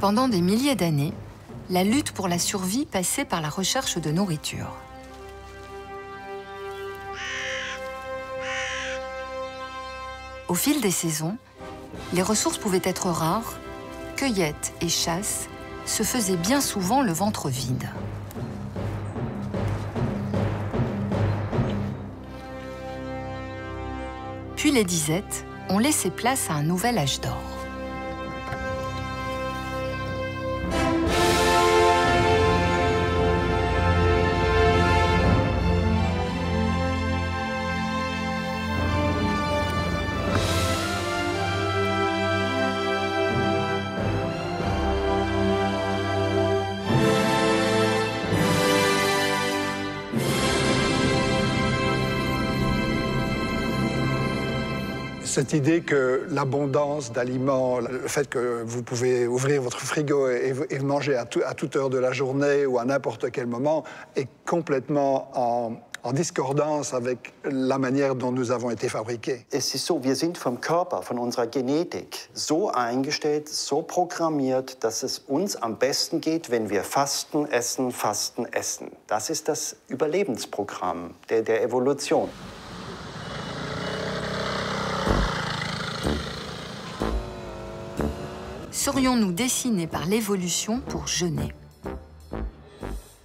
Pendant des milliers d'années, la lutte pour la survie passait par la recherche de nourriture. Au fil des saisons, les ressources pouvaient être rares, cueillette et chasse se faisaient bien souvent le ventre vide. Puis les disettes ont laissé place à un nouvel âge d'or. Cette idée que l'abondance d'aliments, le fait que vous pouvez ouvrir votre frigo et manger à toute heure de la journée ou à n'importe quel moment est complètement en discordance avec la manière dont nous avons été fabriqués. Es ist so, wir sind vom Körper, von unserer Genetik so eingestellt, so programmiert, dass es uns am besten geht, wenn wir fasten, essen, fasten, essen. Das ist das Überlebensprogramm der Evolution. Serions-nous dessinés par l'évolution pour jeûner?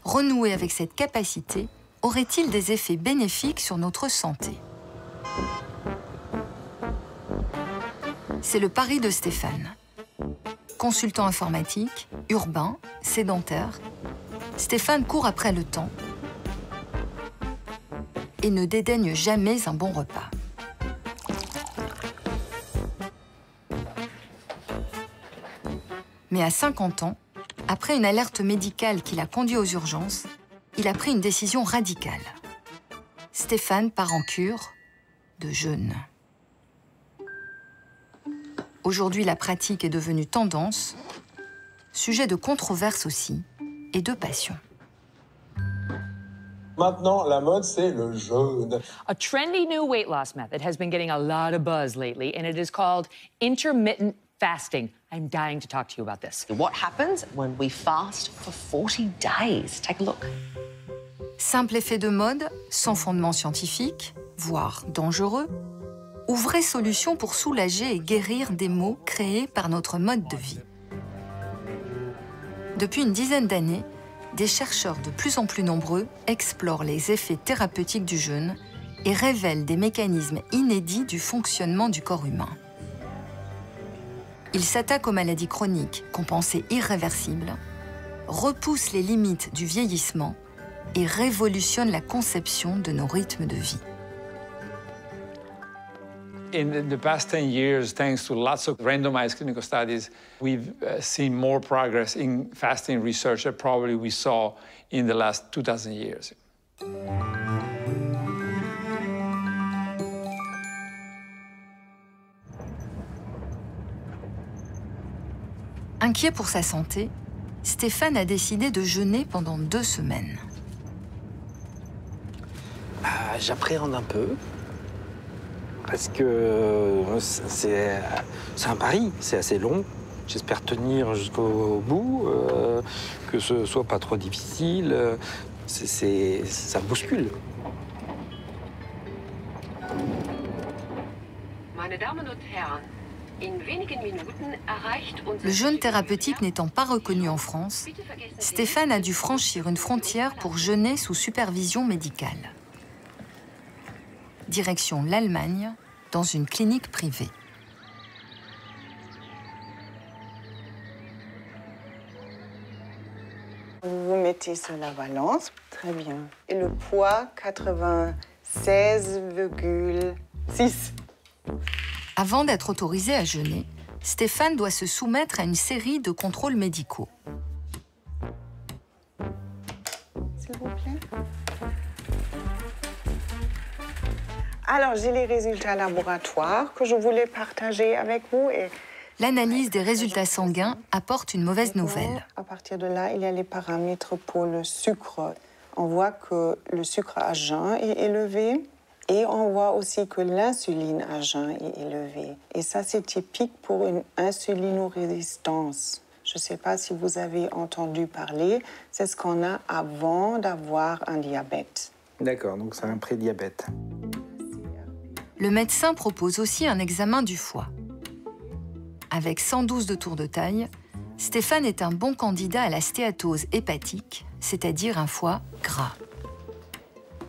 Renouer avec cette capacité aurait-il des effets bénéfiques sur notre santé? C'est le pari de Stéphane. Consultant informatique, urbain, sédentaire, Stéphane court après le temps et ne dédaigne jamais un bon repas. Mais à 50 ans, après une alerte médicale qui l'a conduit aux urgences, il a pris une décision radicale. Stéphane part en cure de jeûne. Aujourd'hui, la pratique est devenue tendance, sujet de controverse aussi, et de passion. Maintenant, la mode, c'est le jeûne. A trendy new weight loss method has been getting a lot of buzz lately, and it is called intermittent fasting. I'm dying to talk to you about this. What happens when we fast for 40 days? Take a look. Simple effet de mode, sans fondement scientifique, voire dangereux, ou vraie solution pour soulager et guérir des maux créés par notre mode de vie. Depuis une dizaine d'années, des chercheurs de plus en plus nombreux explorent les effets thérapeutiques du jeûne et révèlent des mécanismes inédits du fonctionnement du corps humain. Ils s'attaquent aux maladies chroniques qu'on pensait irréversibles, repoussent les limites du vieillissement et révolutionnent la conception de nos rythmes de vie. In the past 10 years, thanks to lots of randomized clinical studies, we've seen more progress in fasting research than probably we saw in the last 2,000 years. Inquiet pour sa santé, Stéphane a décidé de jeûner pendant 2 semaines. J'appréhende un peu, parce que c'est un pari, c'est assez long. J'espère tenir jusqu'au bout, que ce soit pas trop difficile. Ça bouscule. Meine Damen und Herren, in wenigen Minuten erreicht unser... Le jeûne thérapeutique n'étant pas reconnu en France, Stéphane a dû franchir une frontière pour jeûner sous supervision médicale. Direction l'Allemagne, dans une clinique privée. Vous mettez sur la balance, très bien. Et le poids, 96,6. Avant d'être autorisé à jeûner, Stéphane doit se soumettre à une série de contrôles médicaux. S'il vous plaît. Alors, j'ai les résultats laboratoires que je voulais partager avec vous. L'analyse des résultats sanguins apporte une mauvaise nouvelle. À partir de là, il y a les paramètres pour le sucre. On voit que le sucre à jeun est élevé et on voit aussi que l'insuline à jeun est élevée. Et ça, c'est typique pour une insulinorésistance. Je ne sais pas si vous avez entendu parler, c'est ce qu'on a avant d'avoir un diabète. D'accord, donc c'est un prédiabète. Le médecin propose aussi un examen du foie. Avec 112 de tour de taille, Stéphane est un bon candidat à la stéatose hépatique, c'est-à-dire un foie gras.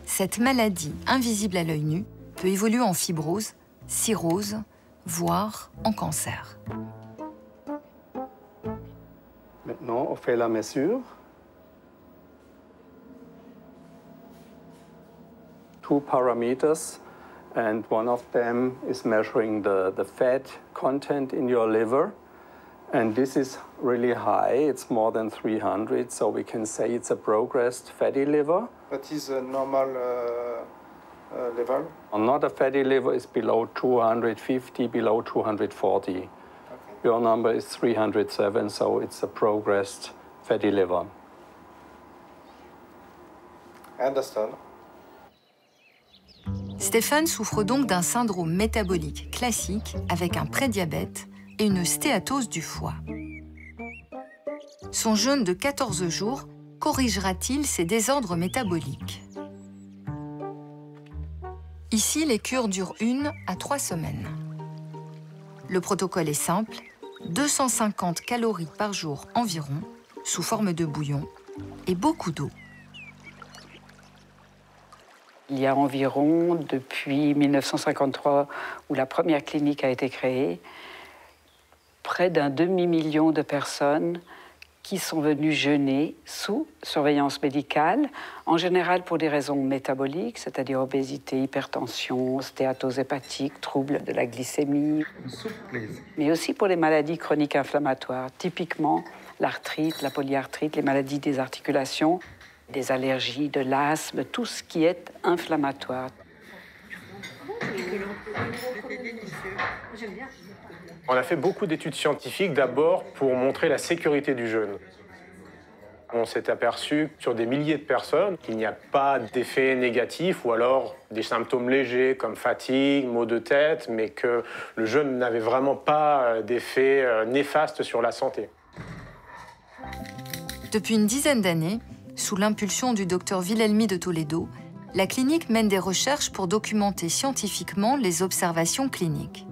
Cette maladie, invisible à l'œil nu, peut évoluer en fibrose, cirrhose, voire en cancer. Maintenant, on fait la mesure. Two parameters, and one of them is measuring the fat content in your liver. And this is really high, it's more than 300, so we can say it's a progressed fatty liver. What is a normal level? Not a fatty liver is below 250, below 240. Okay. Your number is 307, so it's a progressed fatty liver. I understand. Stéphane souffre donc d'un syndrome métabolique classique avec un prédiabète et une stéatose du foie. Son jeûne de 14 jours corrigera-t-il ces désordres métaboliques? Ici, les cures durent 1 à 3 semaines. Le protocole est simple, 250 calories par jour environ, sous forme de bouillon, et beaucoup d'eau. Il y a environ, depuis 1953, où la première clinique a été créée, près d'un demi-million de personnes qui sont venues jeûner sous surveillance médicale, en général pour des raisons métaboliques, c'est-à-dire obésité, hypertension, stéatose hépatique, troubles de la glycémie, mais aussi pour les maladies chroniques inflammatoires, typiquement l'arthrite, la polyarthrite, les maladies des articulations, des allergies, de l'asthme, tout ce qui est inflammatoire. On a fait beaucoup d'études scientifiques d'abord pour montrer la sécurité du jeûne. On s'est aperçu sur des milliers de personnes qu'il n'y a pas d'effet négatif ou alors des symptômes légers comme fatigue, maux de tête, mais que le jeûne n'avait vraiment pas d'effet néfaste sur la santé. Depuis une dizaine d'années, sous l'impulsion du docteur Wilhelmy de Toledo, la clinique mène des recherches pour documenter scientifiquement les observations cliniques.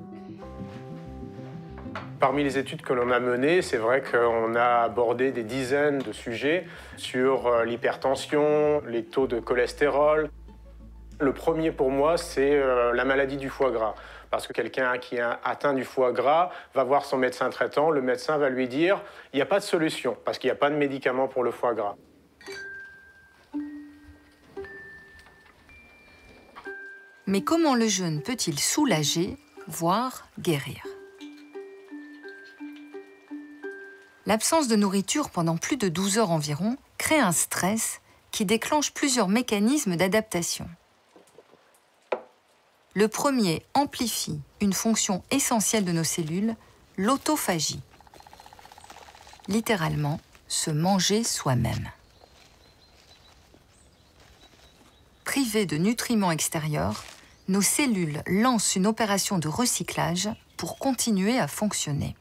Parmi les études que l'on a menées, c'est vrai qu'on a abordé des dizaines de sujets sur l'hypertension, les taux de cholestérol. Le premier pour moi, c'est la maladie du foie gras. Parce que quelqu'un qui est atteint du foie gras va voir son médecin traitant, le médecin va lui dire « il n'y a pas de solution, parce qu'il n'y a pas de médicament pour le foie gras ». Mais comment le jeûne peut-il soulager, voire guérir? L'absence de nourriture pendant plus de 12 heures environ crée un stress qui déclenche plusieurs mécanismes d'adaptation. Le premier amplifie une fonction essentielle de nos cellules, l'autophagie. Littéralement, se manger soi-même. Privées de nutriments extérieurs, nos cellules lancent une opération de recyclage pour continuer à fonctionner.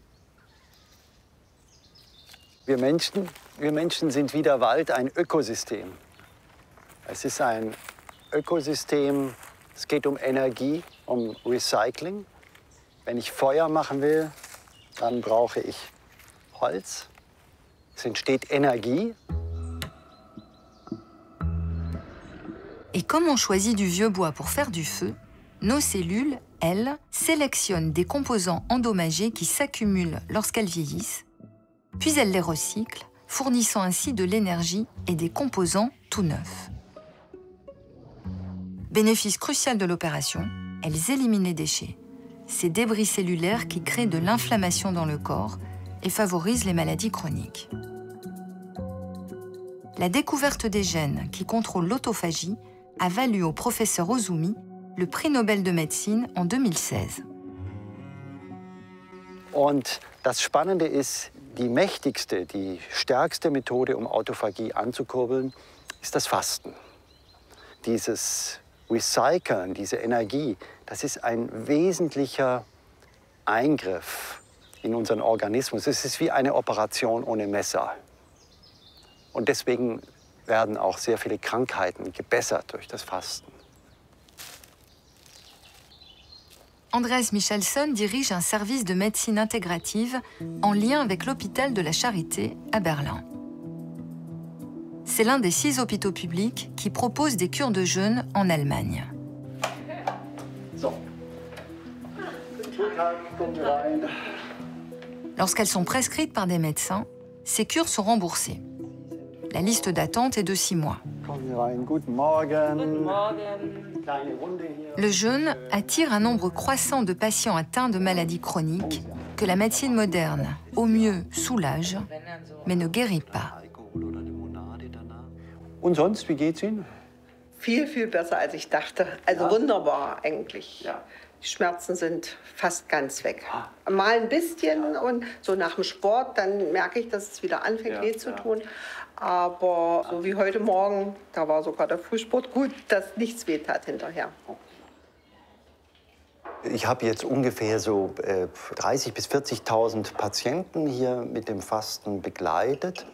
Wir Menschen sind wie der Wald ein Ökosystem. Es ist ein Ökosystem, es geht um Energie, um Recycling. Wenn ich Feuer machen will, dann brauche ich Holz. Es entsteht Energie. Et comme on choisit du vieux bois pour faire du feu, nos cellules, elles, sélectionnent des composants endommagés qui s'accumulent lorsqu'elles vieillissent, puis elles les recyclent, fournissant ainsi de l'énergie et des composants tout neufs. Bénéfice crucial de l'opération, elles éliminent les déchets, ces débris cellulaires qui créent de l'inflammation dans le corps et favorisent les maladies chroniques. La découverte des gènes qui contrôlent l'autophagie a valu au professeur Ozumi le prix Nobel de médecine en 2016. Und das Spannende ist, die mächtigste, die stärkste Methode, um Autophagie anzukurbeln, ist das Fasten. Dieses Recyceln, diese Energie, das ist ein wesentlicher Eingriff in unseren Organismus. Es ist wie eine Operation ohne Messer. Und deswegen werden auch sehr viele Krankheiten gebessert durch das Fasten. Andreas Michelson dirige un service de médecine intégrative en lien avec l'hôpital de la Charité à Berlin. C'est l'un des 6 hôpitaux publics qui proposent des cures de jeûne en Allemagne. Lorsqu'elles sont prescrites par des médecins, ces cures sont remboursées. La liste d'attente est de 6 mois. Le jeûne attire un nombre croissant de patients atteints de maladies chroniques que la médecine moderne, au mieux, soulage, mais ne guérit pas. Und sonst, wie geht's Ihnen? Viel, viel besser als ich dachte. Also wunderbar eigentlich. Ja. Die Schmerzen sind fast ganz weg. Mal ein bisschen und so nach dem Sport, dann merke ich, dass es wieder anfängt weh zu tun. Aber so wie heute Morgen, da war sogar der Frühsport gut, dass nichts weh tat hinterher. Ich habe jetzt ungefähr so 30.000 bis 40.000 Patienten hier mit dem Fasten begleitet.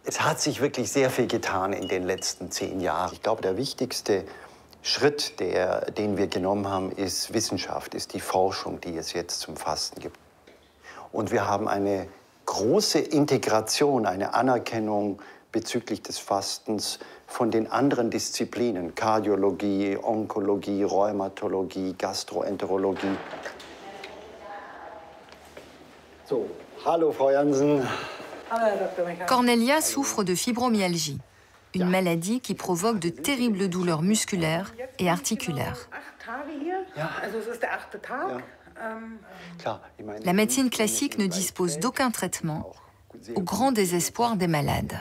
Es hat sich wirklich sehr viel getan in den letzten 10 Jahren. Ich glaube, der wichtigste Schritt, den wir genommen haben, ist Wissenschaft, ist die Forschung, die es jetzt zum Fasten gibt. Und wir haben eine große Integration, eine Anerkennung bezüglich des Fastens von den anderen Disziplinen, Kardiologie, Onkologie, Rheumatologie, Gastroenterologie. So, hallo Frau Jansen. Cornelia souffre de fibromyalgie, une maladie qui provoque de terribles douleurs musculaires et articulaires. La médecine classique ne dispose d'aucun traitement, au grand désespoir des malades.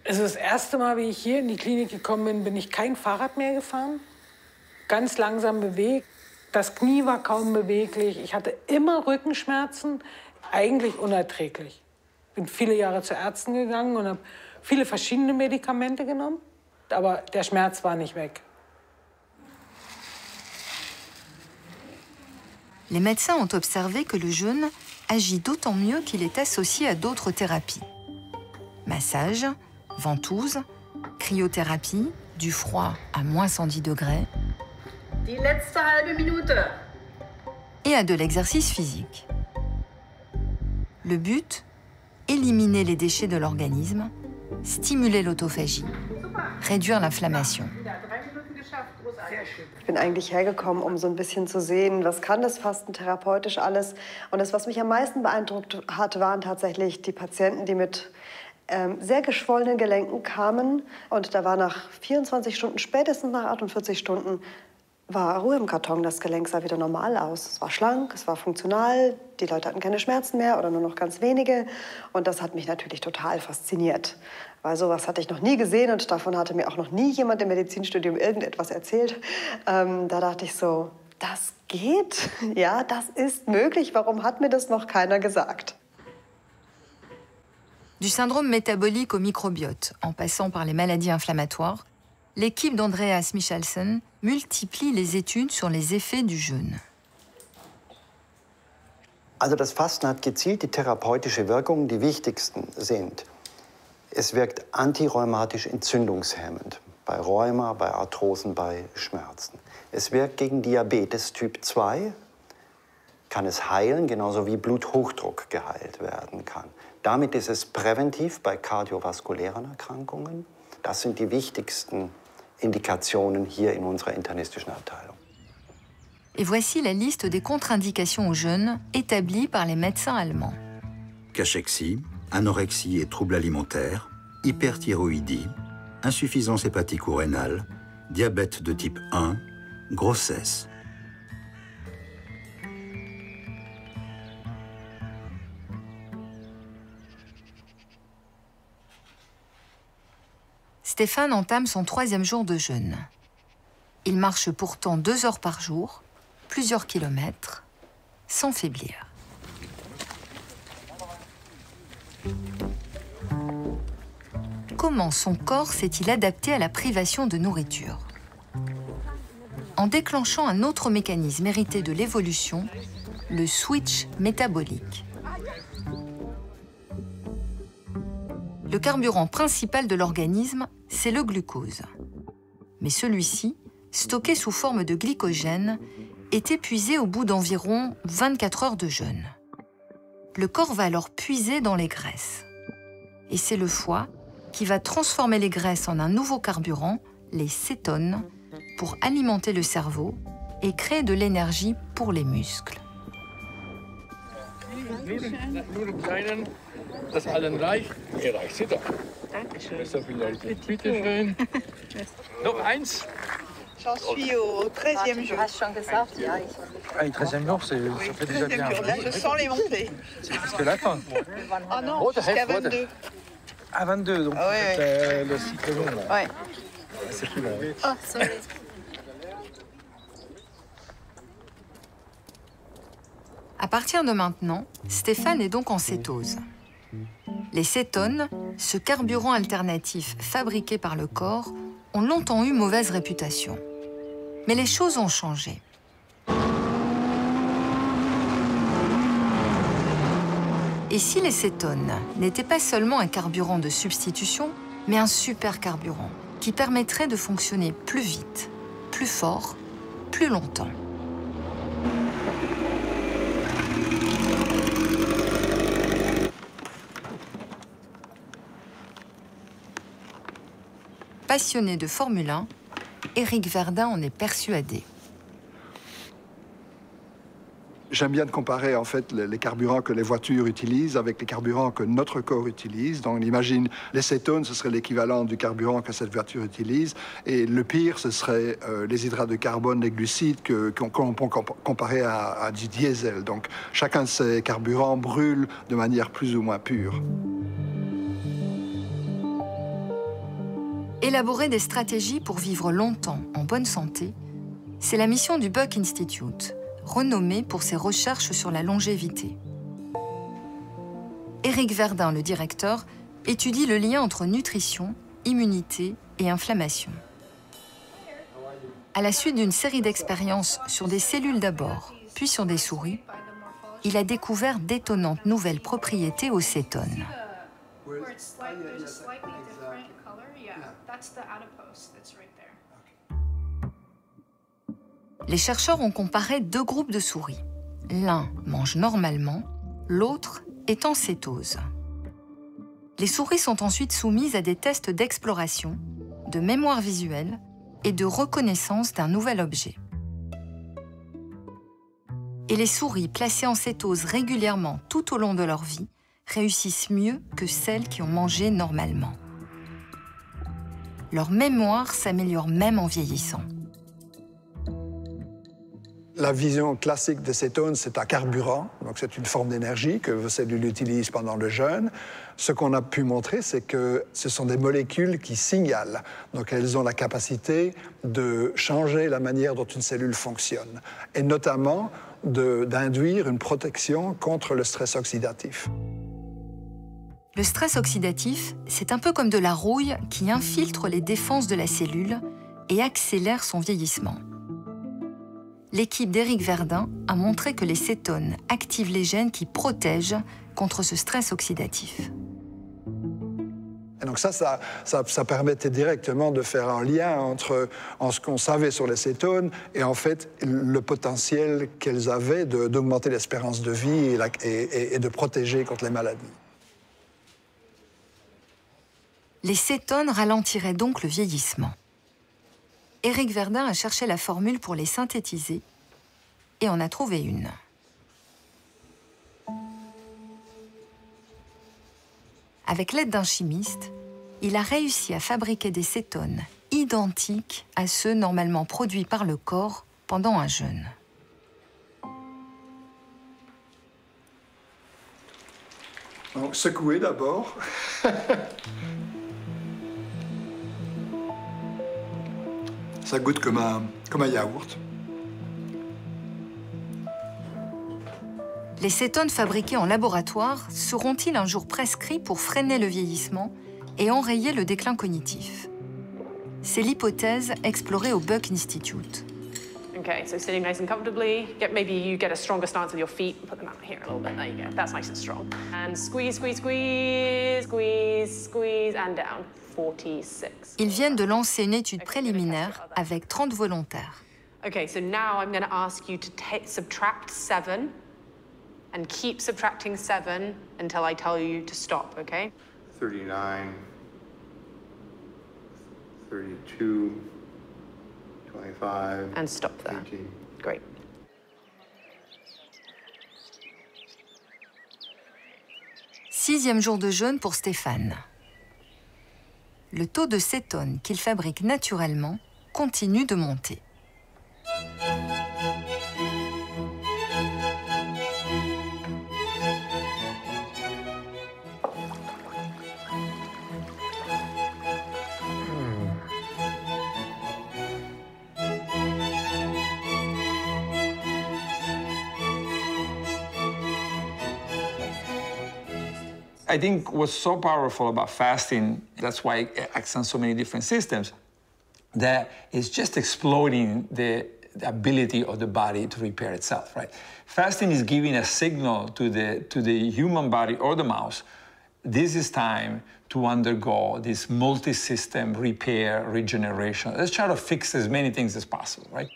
Also das erste Mal, wie ich hier in die Klinik gekommen bin, bin ich kein Fahrrad mehr gefahren. Ganz langsam bewegt. Das Knie war kaum beweglich. Ich hatte immer Rückenschmerzen, eigentlich unerträglich. Bin viele Jahre zu Ärzten gegangen und habe viele verschiedene Medikamente genommen. Aber der Schmerz war nicht weg. Les médecins ont observé que le jeûne agit d'autant mieux qu'il est associé à d'autres thérapies. Massage, ventouse, cryothérapie, du froid à moins 110 degrés. Die letzte halbe Minute. Et à de l'exercice physique. Le but, éliminer les déchets de l'organisme, stimuler l'autophagie, réduire l'inflammation. Ich bin eigentlich hergekommen, um so ein bisschen zu sehen, was kann das Fasten therapeutisch alles. Und das, was mich am meisten beeindruckt hat, waren tatsächlich die Patienten, die mit sehr geschwollenen Gelenken kamen. Und da war nach 24 Stunden, spätestens nach 48 Stunden, war Ruhe im Karton. Das Gelenk sah wieder normal aus. Es war schlank, es war funktional, die Leute hatten keine Schmerzen mehr oder nur noch ganz wenige. Und das hat mich natürlich total fasziniert. Weil sowas hatte ich noch nie gesehen und davon hatte mir auch noch nie jemand im Medizinstudium irgendetwas erzählt. Da dachte ich so, das geht? Ja, das ist möglich. Warum hat mir das noch keiner gesagt? Du syndrome métabolique au microbiote, en passant par les maladies inflammatoires, l'équipe d'Andreas Michelson multiplie les études sur les effets du jeûne. Also das Fasten hat gezielte therapeutische Wirkungen. Die wichtigsten sind: Es wirkt antirheumatisch entzündungshemmend bei Rheuma, bei Arthrosen, bei Schmerzen. Es wirkt gegen Diabetes Typ 2, kann es heilen, genauso wie Bluthochdruck geheilt werden kann. Damit ist es präventiv bei kardiovaskulären Erkrankungen. Das sind die wichtigsten Indikationen hier in unserer internistischen Abteilung. Et voici la liste des contre-indications au jeûne établie par les médecins allemands. Cachexie, anorexie et troubles alimentaires, hyperthyroïdie, insuffisance hépatique ou rénale, diabète de type 1, grossesse. Stéphane entame son 3e jour de jeûne. Il marche pourtant 2 heures par jour, plusieurs kilomètres, sans faiblir. Comment son corps s'est-il adapté à la privation de nourriture? en déclenchant un autre mécanisme hérité de l'évolution, le switch métabolique. Le carburant principal de l'organisme, c'est le glucose. Mais celui-ci, stocké sous forme de glycogène, est épuisé au bout d'environ 24 heures de jeûne. Le corps va alors puiser dans les graisses. Et c'est le foie qui va transformer les graisses en un nouveau carburant, les cétones, pour alimenter le cerveau et créer de l'énergie pour les muscles. Das allen reicht. Reicht sie doch. Dankeschön. Bitteschön. Noch eins. J'en suis au 13e jour. Ah, le 13e jour, ça fait déjà bien. Là, je sens les montées. C'est presque la fin. Ah non, jusqu'à 22. À 22, donc le cycle long. Là. Ouais. C'est plus long. Oh, sorry. À partir de maintenant, Stéphane est donc en cétose. Les cétones, ce carburant alternatif fabriqué par le corps, ont longtemps eu mauvaise réputation. Mais les choses ont changé. Et si les cétones n'étaient pas seulement un carburant de substitution, mais un super carburant qui permettrait de fonctionner plus vite, plus fort, plus longtemps. Passionné de Formule 1, Éric Verdun en est persuadé. J'aime bien de comparer en fait les carburants que les voitures utilisent avec les carburants que notre corps utilise. Donc on imagine les cétones, ce serait l'équivalent du carburant que cette voiture utilise. Et le pire, ce serait les hydrates de carbone, les glucides qu'on peut comparer à du diesel. Donc chacun de ces carburants brûle de manière plus ou moins pure. Élaborer des stratégies pour vivre longtemps en bonne santé, c'est la mission du Buck Institute, renommé pour ses recherches sur la longévité. Éric Verdun, le directeur, étudie le lien entre nutrition, immunité et inflammation. À la suite d'une série d'expériences sur des cellules d'abord, puis sur des souris, il a découvert d'étonnantes nouvelles propriétés aux cétones. Les chercheurs ont comparé deux groupes de souris. L'un mange normalement, l'autre est en cétose. Les souris sont ensuite soumises à des tests d'exploration, de mémoire visuelle et de reconnaissance d'un nouvel objet. Et les souris placées en cétose régulièrement tout au long de leur vie réussissent mieux que celles qui ont mangé normalement. Leur mémoire s'améliore même en vieillissant. La vision classique des cétones, c'est un carburant, donc c'est une forme d'énergie que vos cellules utilisent pendant le jeûne. Ce qu'on a pu montrer, c'est que ce sont des molécules qui signalent. Donc elles ont la capacité de changer la manière dont une cellule fonctionne, et notamment d'induire une protection contre le stress oxydatif. Le stress oxydatif, c'est un peu comme de la rouille qui infiltre les défenses de la cellule et accélère son vieillissement. L'équipe d'Éric Verdun a montré que les cétones activent les gènes qui protègent contre ce stress oxydatif. Et donc ça permettait directement de faire un lien entre ce qu'on savait sur les cétones et en fait le potentiel qu'elles avaient d'augmenter l'espérance de vie et de protéger contre les maladies. Les cétones ralentiraient donc le vieillissement. Éric Verdun a cherché la formule pour les synthétiser et en a trouvé une. Avec l'aide d'un chimiste, il a réussi à fabriquer des cétones identiques à ceux normalement produits par le corps pendant un jeûne. Donc, secouer d'abord. Ça goûte comme un yaourt. Les cétones fabriquées en laboratoire seront-ils un jour prescrits pour freiner le vieillissement et enrayer le déclin cognitif? C'est l'hypothèse explorée au Buck Institute. Okay, so sitting nice and comfortably. Maybe you get a stronger stance with your feet. Put them out here a little bit. There you go. That's nice and strong. And squeeze, squeeze, squeeze, squeeze, squeeze, and down. 46. Ils viennent de lancer une étude préliminaire avec 30 volontaires. Okay, so now I'm going to ask you to subtract 7 and keep subtracting 7 until I tell you to stop, okay? 39, 32, 25. And stop there. 18. Great. Sixième jour de jeûne pour Stéphane. Le taux de cétone qu'il fabrique naturellement continue de monter. I think what's so powerful about fasting, that's why it acts on so many different systems, that it's just exploding the ability of the body to repair itself, right? Fasting is giving a signal to the human body or the mouse, this is time to undergo this multi-system repair, regeneration. Let's try to fix as many things as possible, right?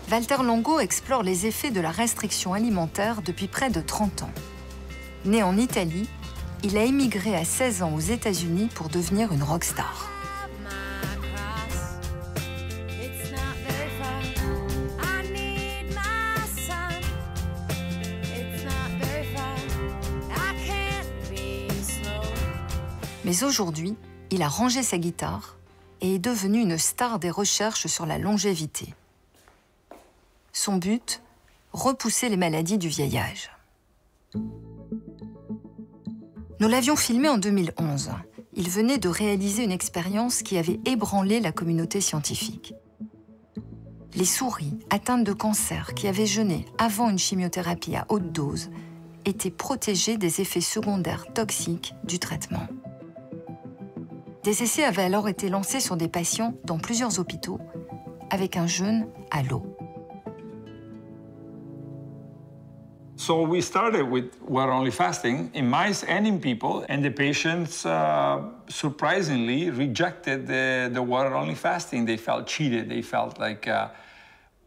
Walter Longo explore les effets de la restriction alimentaire depuis près de 30 ans. Né en Italie, il a émigré à 16 ans aux États-Unis pour devenir une rockstar. Mais aujourd'hui, il a rangé sa guitare et est devenu une star des recherches sur la longévité. Son but, repousser les maladies du vieillage. Nous l'avions filmé en 2011. Il venait de réaliser une expérience qui avait ébranlé la communauté scientifique. Les souris atteintes de cancer qui avaient jeûné avant une chimiothérapie à haute dose étaient protégées des effets secondaires toxiques du traitement. Des essais avaient alors été lancés sur des patients dans plusieurs hôpitaux avec un jeûne à l'eau. So we started with water-only fasting in mice and in people, and the patients surprisingly rejected the water-only fasting. They felt cheated. They felt like,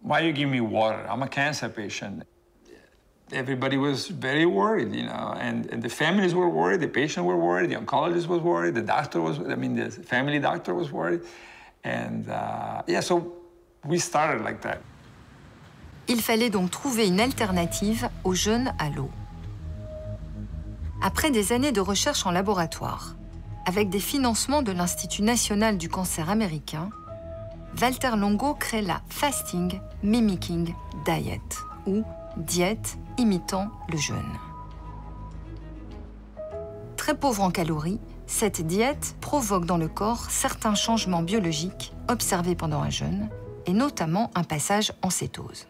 why you give me water? I'm a cancer patient. Everybody was very worried, you know, and the families were worried, the patients were worried, the oncologist was worried, the doctor was, the family doctor was worried. And yeah, so we started like that. Il fallait donc trouver une alternative au jeûne à l'eau. Après des années de recherche en laboratoire, avec des financements de l'Institut national du cancer américain, Walter Longo crée la Fasting Mimicking Diet, ou diète imitant le jeûne. Très pauvre en calories, cette diète provoque dans le corps certains changements biologiques observés pendant un jeûne, et notamment un passage en cétose.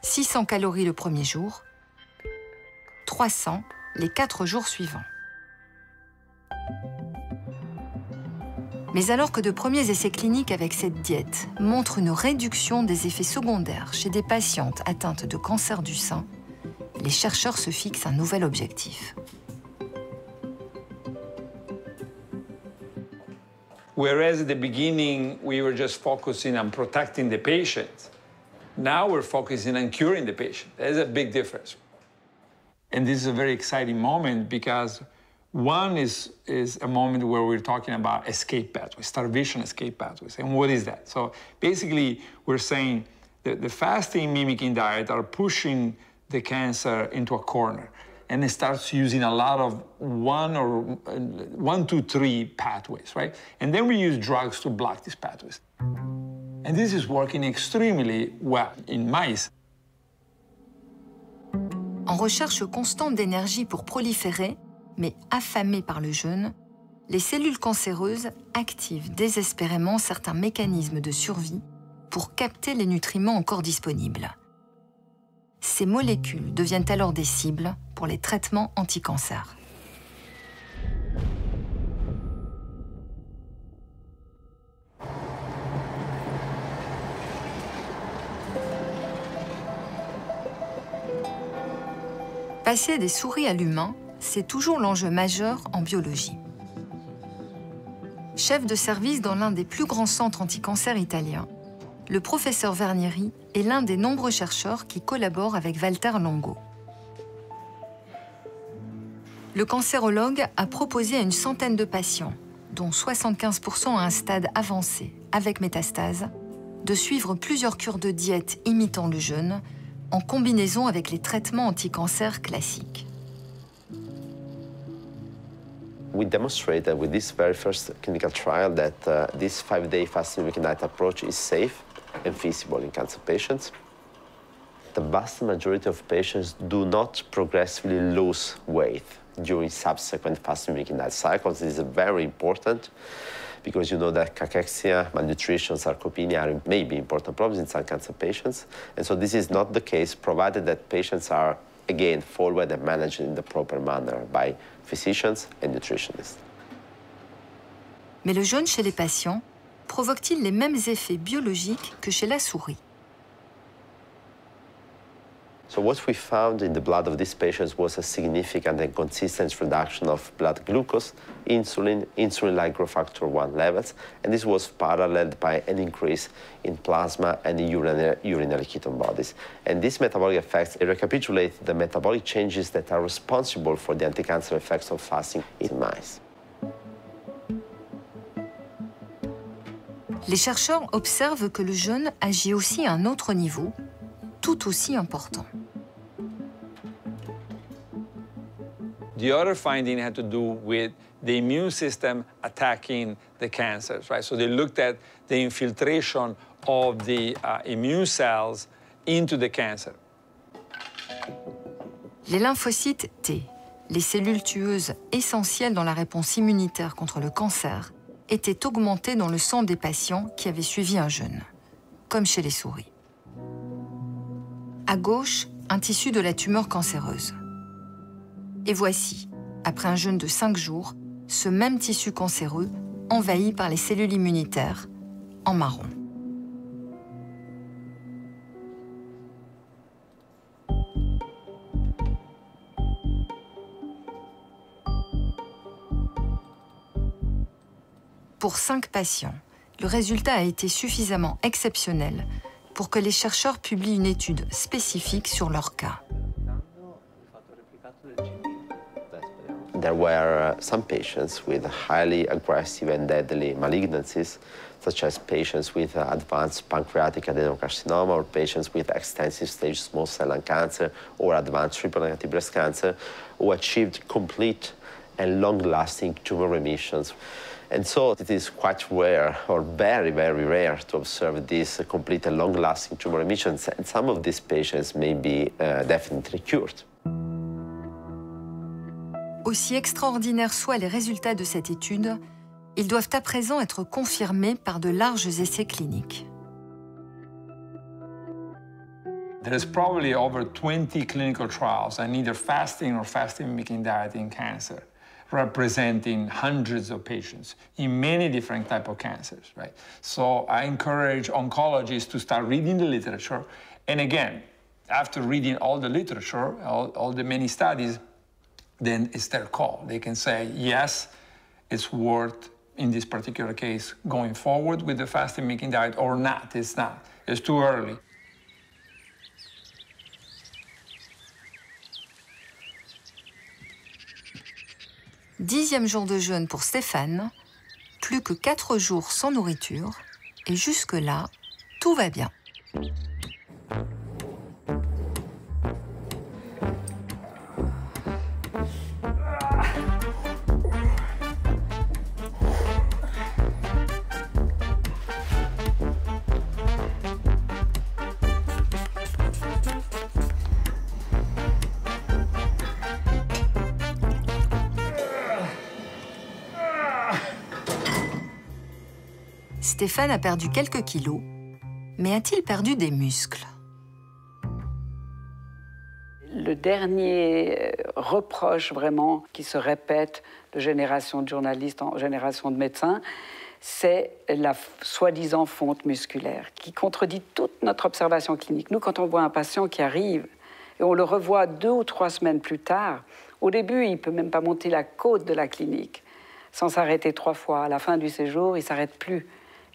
600 calories le premier jour, 300 les 4 jours suivants. Mais alors que de premiers essais cliniques avec cette diète montrent une réduction des effets secondaires chez des patientes atteintes de cancer du sein, les chercheurs se fixent un nouvel objectif. Whereas at the beginning, we were just focusing on protecting the patient, now we're focusing on curing the patient. There's a big difference. And this is a very exciting moment because one is a moment where we're talking about escape pathways, starvation escape pathways. And what is that? So basically, we're saying that the fasting mimicking diet are pushing the cancer into a corner. And it starts using a lot of 1, 2, 3 pathways, right? And then we use drugs to block these pathways. And this is working extremely well in mice. En recherche constante d'énergie pour proliférer, mais affamés par le jeûne, les cellules cancéreuses activent désespérément certains mécanismes de survie pour capter les nutriments encore disponibles. Ces molécules deviennent alors des cibles pour les traitements anti-cancer. Passer des souris à l'humain, c'est toujours l'enjeu majeur en biologie. Chef de service dans l'un des plus grands centres anti-cancer italiens, le professeur Vernieri est l'un des nombreux chercheurs qui collaborent avec Walter Longo. Le cancérologue a proposé à une centaine de patients, dont 75% à un stade avancé, avec métastase, de suivre plusieurs cures de diète imitant le jeûne, en combinaison avec les traitements anti-cancer classiques. We demonstrated with this very first clinical trial that this 5-day fasting weekend diet approach is safe and feasible in cancer patients. The vast majority of patients do not progressively lose weight during subsequent fasting weekend diet cycles. This is very important because you know that cachexia, malnutrition, sarcopenia may be important problems in some cancer patients. And so this is not the case, provided that patients are, again, followed and managed in the proper manner by physicians and nutritionists. Mais le jeûne chez les patients provoque-t-il les mêmes effets biologiques que chez la souris? So what we found in the blood of these patients was a significant and consistent reduction of blood glucose, insulin, insulin-like growth factor 1 levels, and this was paralleled by an increase in plasma and in urinary ketone bodies. And these metabolic effects recapitulate the metabolic changes that are responsible for the anti-cancer effects of fasting in mice. Les chercheurs observent que le jeûne agit aussi à un autre niveau, tout aussi important. The other finding had to do with the immune system attacking the cancers, right? So they looked at the infiltration of the immune cells into the cancer. Les lymphocytes T, les cellules tueuses essentielles dans la réponse immunitaire contre le cancer, étaient augmentées dans le sang des patients qui avaient suivi un jeûne, comme chez les souris. À gauche, un tissu de la tumeur cancéreuse. Et voici, après un jeûne de 5 jours, ce même tissu cancéreux envahi par les cellules immunitaires, en marron. Pour 5 patients, le résultat a été suffisamment exceptionnel pour que les chercheurs publient une étude spécifique sur leur cas. There were some patients with highly aggressive and deadly malignancies, such as patients with advanced pancreatic adenocarcinoma or patients with extensive stage small cell lung cancer or advanced triple-negative breast cancer who achieved complete and long-lasting tumor remissions. And so it is quite rare, or very, very rare, to observe these complete and long-lasting tumor remissions. And some of these patients may be definitely cured. Aussi extraordinaires soient les résultats de cette étude, ils doivent à présent être confirmés par de larges essais cliniques. There's probably over 20 clinical trials on either fasting or fasting-mimicking diet in cancer, representing hundreds of patients in many different types of cancers, right? So I encourage oncologists to start reading the literature. And again, after reading all the literature, all the many studies, then it's their call. They can say, yes, it's worth, in this particular case, going forward with the fasting-mimicking diet, or not, it's not. It's too early. Dixième jour de jeûne pour Stéphane, plus que 4 jours sans nourriture, et jusque-là, tout va bien. Stéphane a perdu quelques kilos, mais a-t-il perdu des muscles? Le dernier reproche vraiment qui se répète de génération de journalistes en génération de médecins, c'est la soi-disant fonte musculaire qui contredit toute notre observation clinique. Nous, quand on voit un patient qui arrive et on le revoit 2 ou 3 semaines plus tard, au début, il ne peut même pas monter la côte de la clinique sans s'arrêter 3 fois. À la fin du séjour, il ne s'arrête plus.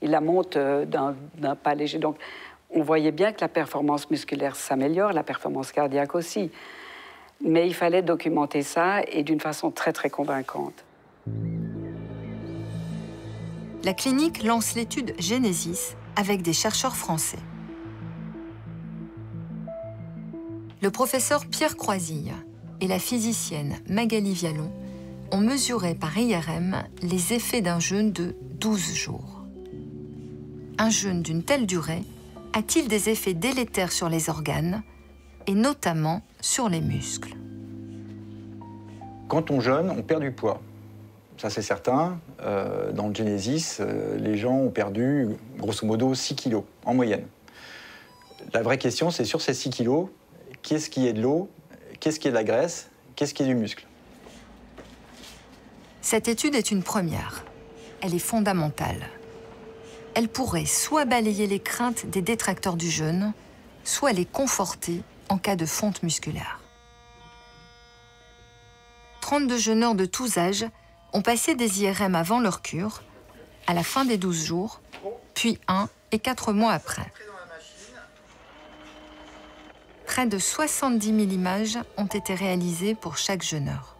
Il la monte d'un pas léger. Donc, on voyait bien que la performance musculaire s'améliore, la performance cardiaque aussi. Mais il fallait documenter ça et d'une façon très, très convaincante. La clinique lance l'étude Genesis avec des chercheurs français. Le professeur Pierre Croisille et la physicienne Magali Vialon ont mesuré par IRM les effets d'un jeûne de 12 jours. Un jeûne d'une telle durée a-t-il des effets délétères sur les organes et notamment sur les muscles? Quand on jeûne, on perd du poids. Ça, c'est certain. Dans le Genesis, les gens ont perdu, grosso modo, 6 kilos en moyenne. La vraie question, c'est sur ces 6 kilos, qu'est-ce qui est de l'eau, qu'est-ce qui est de la graisse, qu'est-ce qui est du muscle? Cette étude est une première. Elle est fondamentale. Elle pourrait soit balayer les craintes des détracteurs du jeûne, soit les conforter en cas de fonte musculaire. 32 jeûneurs de tous âges ont passé des IRM avant leur cure, à la fin des 12 jours, puis 1 et 4 mois après. Près de 70 000 images ont été réalisées pour chaque jeûneur.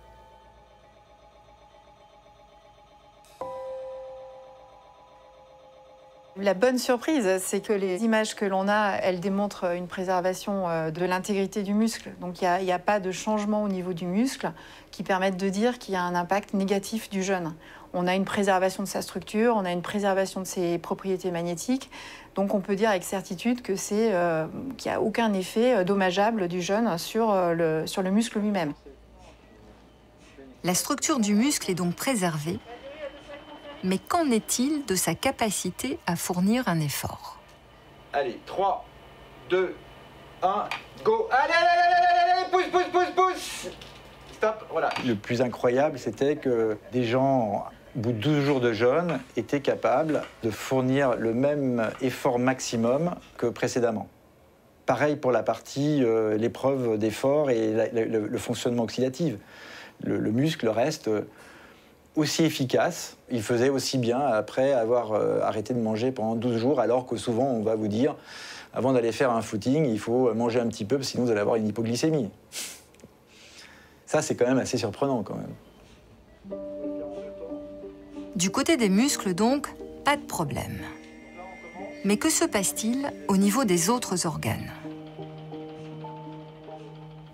La bonne surprise, c'est que les images que l'on a, elles démontrent une préservation de l'intégrité du muscle. Donc il n'y a pas de changement au niveau du muscle qui permettent de dire qu'il y a un impact négatif du jeûne. On a une préservation de sa structure, on a une préservation de ses propriétés magnétiques. Donc on peut dire avec certitude que qu'il n'y a aucun effet dommageable du jeûne sur le muscle lui-même. La structure du muscle est donc préservée. Mais qu'en est-il de sa capacité à fournir un effort? Allez, 3, 2, 1, go! Allez, pousse! Stop, voilà. Le plus incroyable, c'était que des gens, au bout de 12 jours de jeûne, étaient capables de fournir le même effort maximum que précédemment. Pareil pour la partie, l'épreuve d'effort et le fonctionnement oxydatif. Le muscle reste aussi efficace. Il faisait aussi bien après avoir arrêté de manger pendant 12 jours, alors que souvent on va vous dire, avant d'aller faire un footing, il faut manger un petit peu, sinon vous allez avoir une hypoglycémie. Ça, c'est quand même assez surprenant, quand même. Du côté des muscles, donc, pas de problème. Mais que se passe-t-il au niveau des autres organes?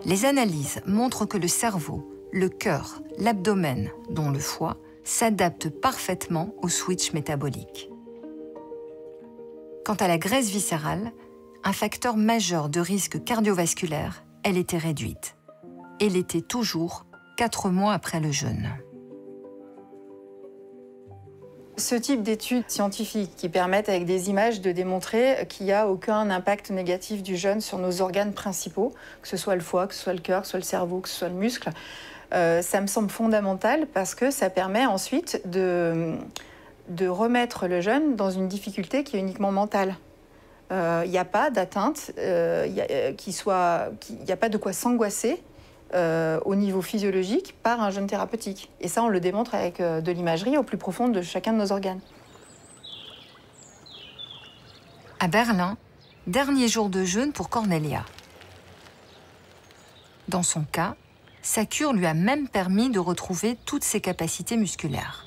Les analyses montrent que le cerveau, le cœur, l'abdomen, dont le foie, s'adaptent parfaitement au switch métabolique. Quant à la graisse viscérale, un facteur majeur de risque cardiovasculaire, elle était réduite. Et l'était toujours 4 mois après le jeûne. Ce type d'études scientifiques qui permettent avec des images de démontrer qu'il n'y a aucun impact négatif du jeûne sur nos organes principaux, que ce soit le foie, que ce soit le cœur, que ce soit le cerveau, que ce soit le muscle, ça me semble fondamental parce que ça permet ensuite de remettre le jeûne dans une difficulté qui est uniquement mentale. Il n'y a pas d'atteinte, il n'y a pas de quoi s'angoisser au niveau physiologique par un jeûne thérapeutique. Et ça, on le démontre avec de l'imagerie au plus profond de chacun de nos organes. À Berlin, dernier jour de jeûne pour Cornelia. Dans son cas, sa cure lui a même permis de retrouver toutes ses capacités musculaires.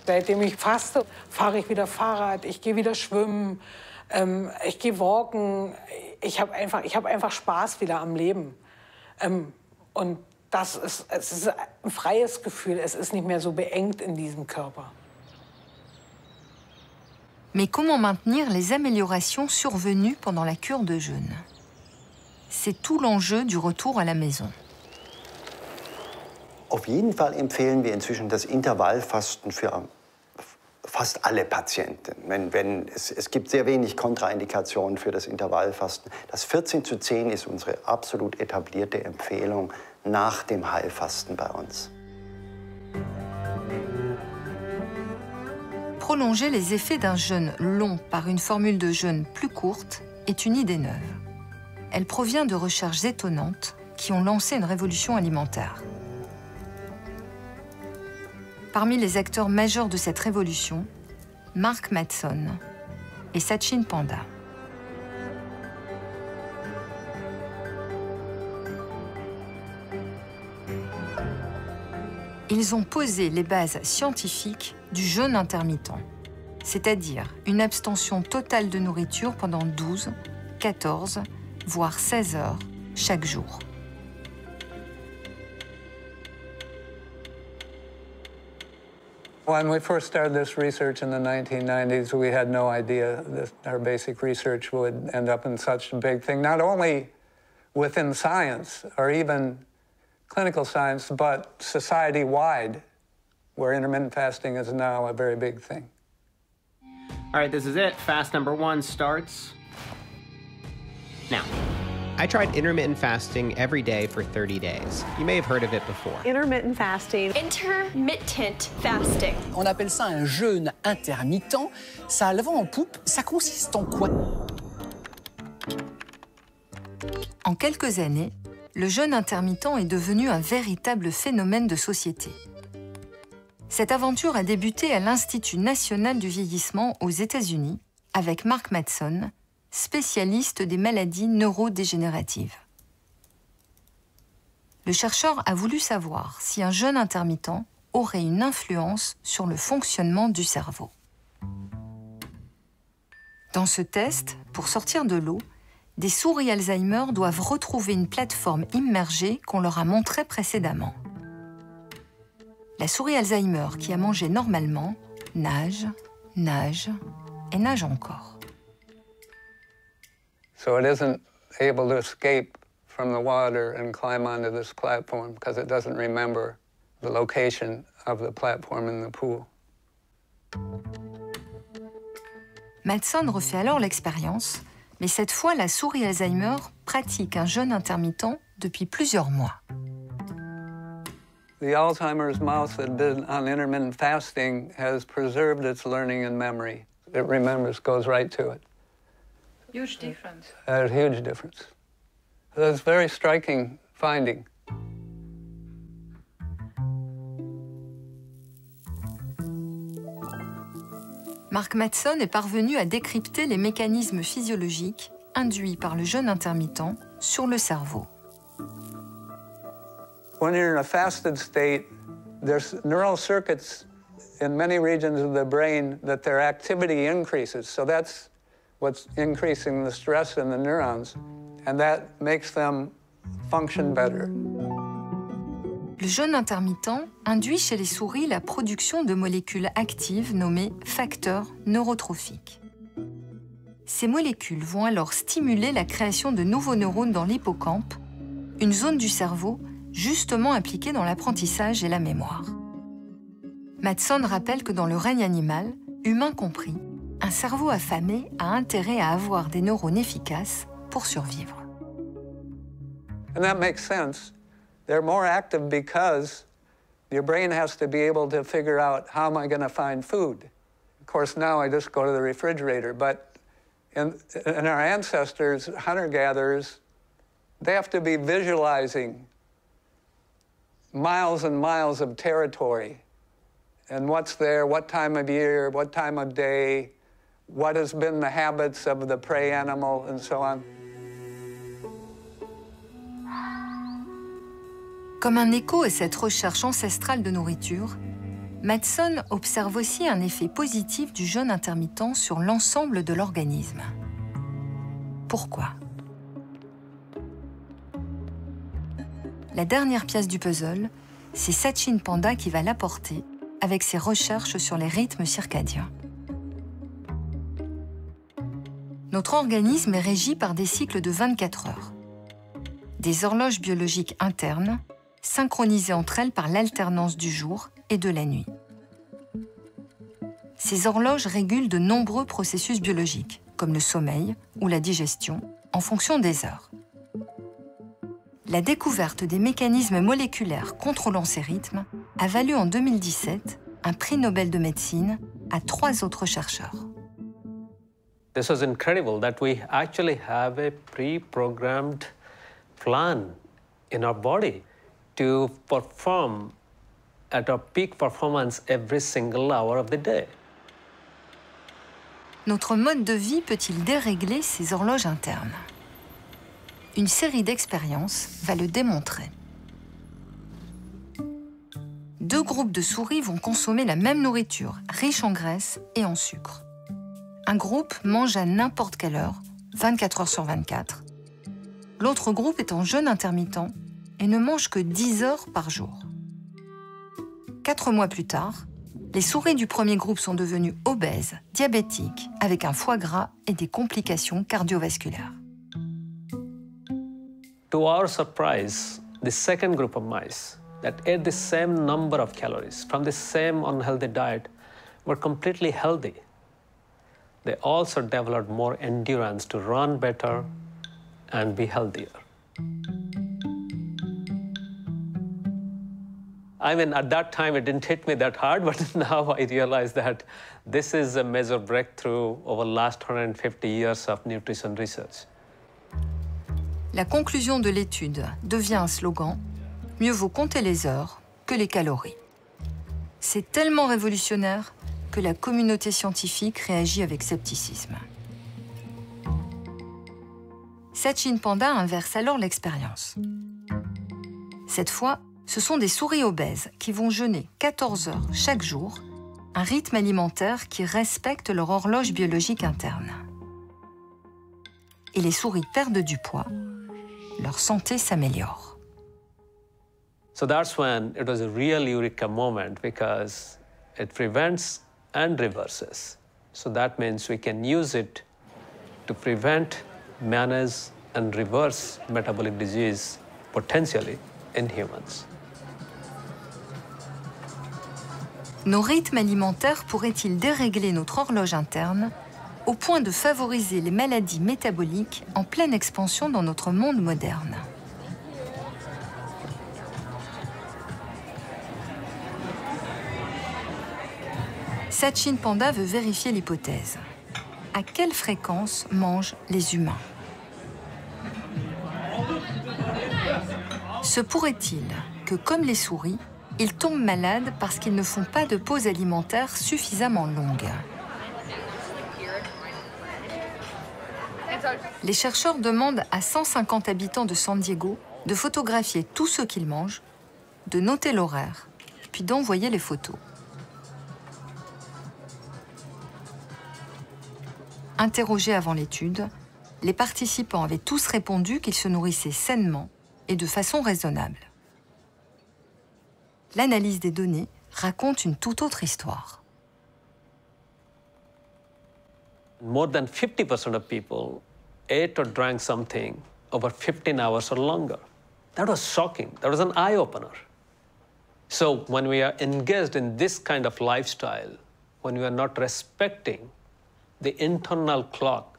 Seitdem ich faste, fahre ich wieder Fahrrad, ich gehe wieder schwimmen, ich gehe walken. Ich habe einfach Spaß wieder am Leben. Und es ist ein freies Gefühl, es ist nicht mehr so beengt in diesem Körper. Mais comment maintenir les améliorations survenues pendant la cure de jeûne? C'est tout l'enjeu du retour à la maison. Auf jeden Fall empfehlen wir inzwischen das Intervallfasten für fast alle Patienten. Es gibt sehr wenig Kontraindikationen für das Intervallfasten. Das 14:10 ist unsere absolut etablierte Empfehlung nach dem Heilfasten bei uns. Prolonger les effets d'un jeûne long par une formule de jeûne plus courte est une idée neuve. Elle provient de recherches étonnantes qui ont lancé une révolution alimentaire. Parmi les acteurs majeurs de cette révolution, Mark Mattson et Sachin Panda. Ils ont posé les bases scientifiques du jeûne intermittent, c'est-à-dire une abstention totale de nourriture pendant 12, 14, voire 16 heures chaque jour. When we first started this research in the 1990s, we had no idea that our basic research would end up in such a big thing, not only within science or even clinical science, but society-wide, where intermittent fasting is now a very big thing. All right, this is it. Fast number 1 starts now. I tried intermittent fasting every day for 30 days. You may have heard of it before. Intermittent fasting. Intermittent fasting. On appelle ça un jeûne intermittent. Ça a le vent en poupe. Ça consiste en quoi? En quelques années, le jeûne intermittent est devenu un véritable phénomène de société. Cette aventure a débuté à l'Institut national du vieillissement aux États-Unis avec Mark Mattson, spécialiste des maladies neurodégénératives. Le chercheur a voulu savoir si un jeûne intermittent aurait une influence sur le fonctionnement du cerveau. Dans ce test, pour sortir de l'eau, des souris Alzheimer doivent retrouver une plateforme immergée qu'on leur a montrée précédemment. La souris Alzheimer qui a mangé normalement nage, nage et nage encore. So it isn't able to escape from the water and climb onto this platform because it doesn't remember the location of the platform in the pool. Mattson refait alors l'expérience, mais cette fois, la souris Alzheimer pratique un jeûne intermittent depuis plusieurs mois. The Alzheimer's mouse that did on intermittent fasting has preserved its learning and memory. It remembers, goes right to it. Huge difference. A huge difference. That's a very striking finding. Mark Mattson est parvenu à décrypter les mécanismes physiologiques induits par le jeûne intermittent sur le cerveau. When you're in a fasted state, there's neural circuits in many regions of the brain that their activity increases. So that's what's increasing the stress in the neurons, and that makes them function better. Le jeûne intermittent induit chez les souris la production de molécules actives nommées facteurs neurotrophiques. Ces molécules vont alors stimuler la création de nouveaux neurones dans l'hippocampe, une zone du cerveau justement impliquée dans l'apprentissage et la mémoire. Mattson rappelle que dans le règne animal, humain compris, un cerveau affamé a intérêt à avoir des neurones efficaces pour survivre. And that makes sense. They're more active because your brain has to be able to figure out how am I going to find food. Of course, now I just go to the refrigerator, but in our ancestors, hunter-gatherers, they have to be visualizing miles and miles of territory and what's there, what time of year, what time of day, what has been the habits of the prey animal, and so on. Comme un écho à cette recherche ancestrale de nourriture, Mattson observe aussi un effet positif du jeûne intermittent sur l'ensemble de l'organisme. Pourquoi? La dernière pièce du puzzle, c'est Sachin Panda qui va l'apporter avec ses recherches sur les rythmes circadiens. Notre organisme est régi par des cycles de 24 heures. Des horloges biologiques internes, synchronisées entre elles par l'alternance du jour et de la nuit. ces horloges régulent de nombreux processus biologiques, comme le sommeil ou la digestion, en fonction des heures. La découverte des mécanismes moléculaires contrôlant ces rythmes a valu en 2017 un prix Nobel de médecine à 3 autres chercheurs. This was incredible that we actually have a pre-programmed plan in our body to perform at our peak performance every single hour of the day. Notre mode de vie peut-il dérégler ces horloges internes? Une série d'expériences va le démontrer. 2 groupes de souris vont consommer la même nourriture, riche en graisse et en sucre. Un groupe mange à n'importe quelle heure, 24 heures sur 24. L'autre groupe est en jeûne intermittent et ne mange que 10 heures par jour. 4 mois plus tard, les souris du premier groupe sont devenues obèses, diabétiques, avec un foie gras et des complications cardiovasculaires. To our surprise, the second group of mice that ate the same number of calories from the same unhealthy diet were completely healthy. They also developed more endurance to run better and be healthier. I mean, at that time, it didn't hit me that hard, but now I realize that this is a major breakthrough over the last 150 years of nutrition research. La conclusion de l'étude devient un slogan « Mieux vaut compter les heures que les calories ». C'est tellement révolutionnaire que la communauté scientifique réagit avec scepticisme. Sachin Panda inverse alors l'expérience. Cette fois, ce sont des souris obèses qui vont jeûner 14 heures chaque jour, un rythme alimentaire qui respecte leur horloge biologique interne. Et les souris perdent du poids, leur santé s'améliore. So that's when it was a real eureka moment because it prevents and reverses. So that means we can use it to prevent, manage, and reverse metabolic disease potentially in humans. Nos rythmes alimentaires pourraient-ils dérégler notre horloge interne au point de favoriser les maladies métaboliques en pleine expansion dans notre monde moderne? Sachin Panda veut vérifier l'hypothèse. À quelle fréquence mangent les humains? Se pourrait-il que, comme les souris, ils tombent malades parce qu'ils ne font pas de pause alimentaire suffisamment longue? Les chercheurs demandent à 150 habitants de San Diego de photographier tout ce qu'ils mangent, de noter l'horaire, puis d'envoyer les photos. Interrogés avant l'étude, les participants avaient tous répondu qu'ils se nourrissaient sainement et de façon raisonnable. L'analyse des données raconte une toute autre histoire. More than 50% of people ate or drank something over 15 hours or longer. That was shocking. That was an eye-opener. So when we are engaged in this kind of lifestyle, when we are not respecting the internal clock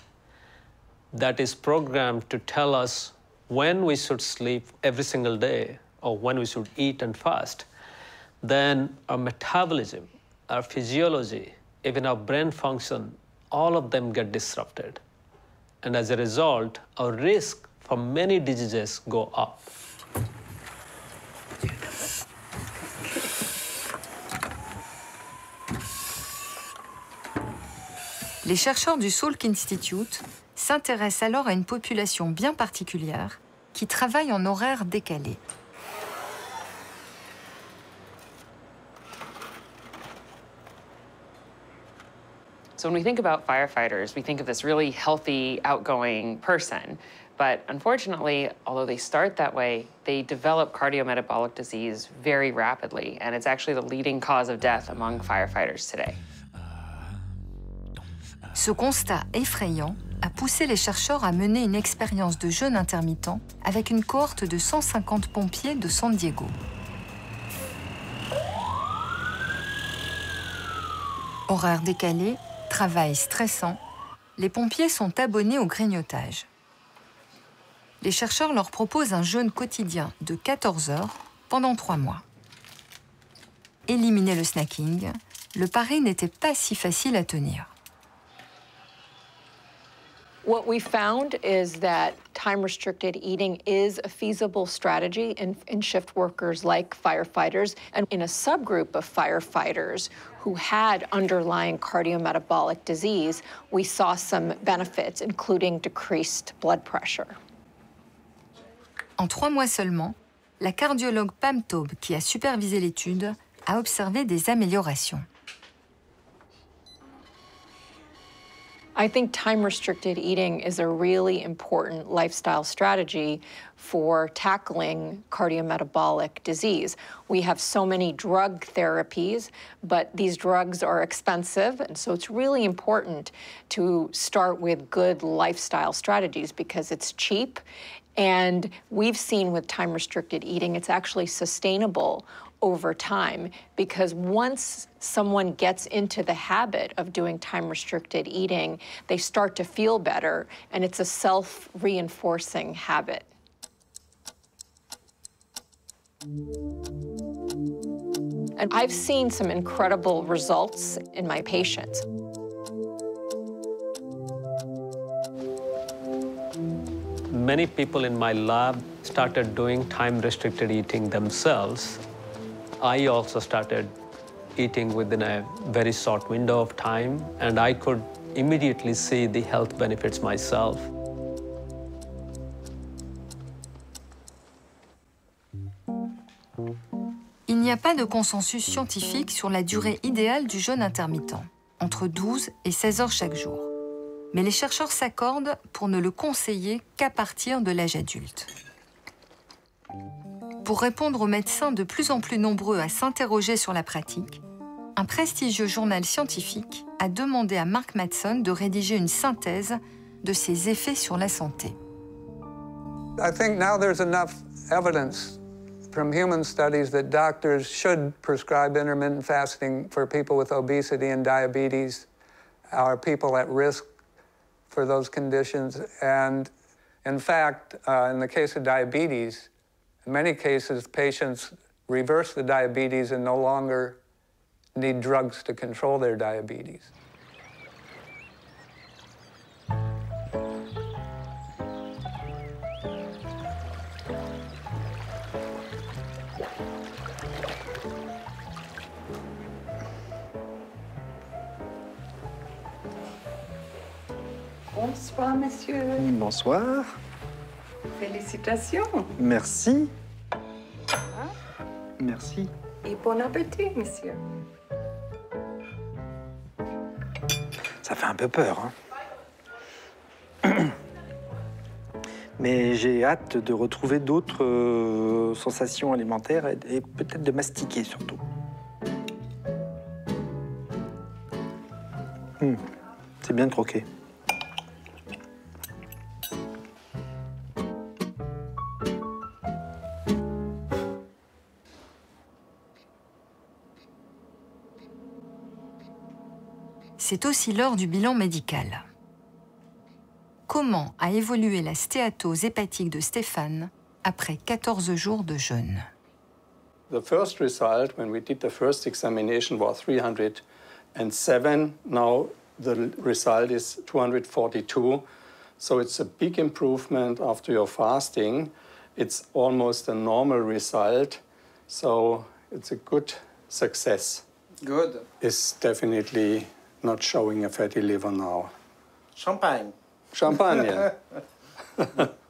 that is programmed to tell us when we should sleep every single day or when we should eat and fast, then our metabolism, our physiology, even our brain function, all of them get disrupted. And as a result, our risk for many diseases go up. Les chercheurs du Salk Institute s'intéressent alors à une population bien particulière qui travaille en horaire décalé. So when we think about firefighters, we think of this really healthy, outgoing person. But unfortunately, although they start that way, they develop cardiometabolic disease very rapidly, and it's actually the leading cause of death among firefighters today. Ce constat effrayant a poussé les chercheurs à mener une expérience de jeûne intermittent avec une cohorte de 150 pompiers de San Diego. Horaires décalés, travail stressant, les pompiers sont abonnés au grignotage. Les chercheurs leur proposent un jeûne quotidien de 14 heures pendant 3 mois. Éliminer le snacking, le pari n'était pas si facile à tenir. What we found is that time-restricted eating is a feasible strategy in shift workers like firefighters. And in a subgroup of firefighters who had underlying cardiometabolic disease, we saw some benefits, including decreased blood pressure. En 3 mois seulement, la cardiologue Pam Taube, qui a supervisé l'étude, a observé des améliorations. I think time-restricted eating is a really important lifestyle strategy for tackling cardiometabolic disease. We have so many drug therapies, but these drugs are expensive, and so it's really important to start with good lifestyle strategies because it's cheap, and we've seen with time-restricted eating, it's actually sustainable over time, because once someone gets into the habit of doing time-restricted eating, they start to feel better, and it's a self-reinforcing habit. And I've seen some incredible results in my patients. Many people in my lab started doing time-restricted eating themselves. I also started eating within a very short window of time, and I could immediately see the health benefits myself. Il n'y a pas de consensus scientifique sur la durée idéale du jeûne intermittent, entre 12 et 16 heures chaque jour. Mais les chercheurs s'accordent pour ne le conseiller qu'à partir de l'âge adulte. Pour répondre aux médecins de plus en plus nombreux à s'interroger sur la pratique, un prestigieux journal scientifique a demandé à Mark Mattson de rédiger une synthèse de ses effets sur la santé. I think now there's enough evidence from human studies that doctors should prescribe intermittent fasting for people with obesity and diabetes, or people at risk for those conditions. And in fact, in the case of diabetes, in many cases, patients reverse the diabetes and no longer need drugs to control their diabetes. Bonsoir, monsieur. Bonsoir. Félicitations. Merci. Merci. Et bon appétit, monsieur. Ça fait un peu peur, hein. Mais j'ai hâte de retrouver d'autres sensations alimentaires et peut-être de mastiquer surtout. C'est bien croqué. C'est aussi l'heure du bilan médical. Comment a évolué la stéatose hépatique de Stéphane après 14 jours de jeûne? The first result, when we did the first examination, was 307. Now the result is 242. So it's a big improvement after your fasting. It's almost a normal result. So it's a good success. Good. It's definitely not showing a fatty liver now. Champagne. Champagne, yeah.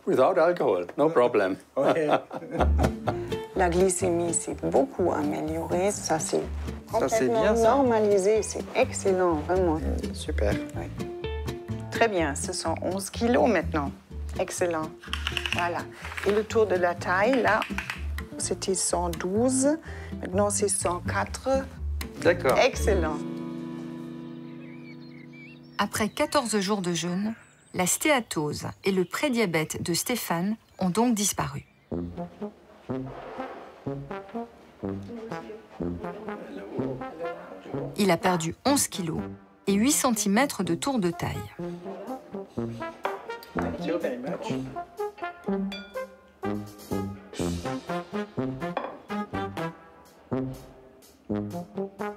Without alcohol, no problem. Okay. La glycémie s'est beaucoup améliorée. Ça s'est complètement bien, ça. normalisé. C'est excellent, vraiment. Super. Oui. Très bien, ce sont 11 kilos maintenant. Excellent. Voilà. Et le tour de la taille, là, c'était 112. Maintenant, c'est 104. D'accord. Excellent. Après 14 jours de jeûne, la stéatose et le prédiabète de Stéphane ont donc disparu. Il a perdu 11 kilos et 8 cm de tour de taille.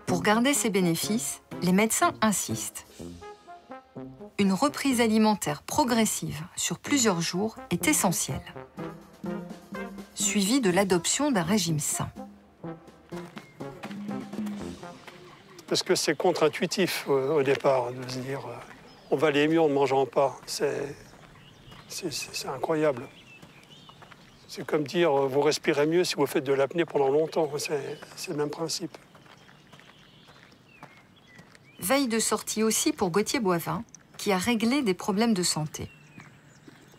Pour garder ses bénéfices, les médecins insistent. Une reprise alimentaire progressive sur plusieurs jours est essentielle, suivie de l'adoption d'un régime sain. Parce que c'est contre-intuitif au départ de se dire on va aller mieux en ne mangeant pas. C'est incroyable. C'est comme dire vous respirez mieux si vous faites de l'apnée pendant longtemps. C'est le même principe. Veille de sortie aussi pour Gauthier Boivin, qui a réglé des problèmes de santé.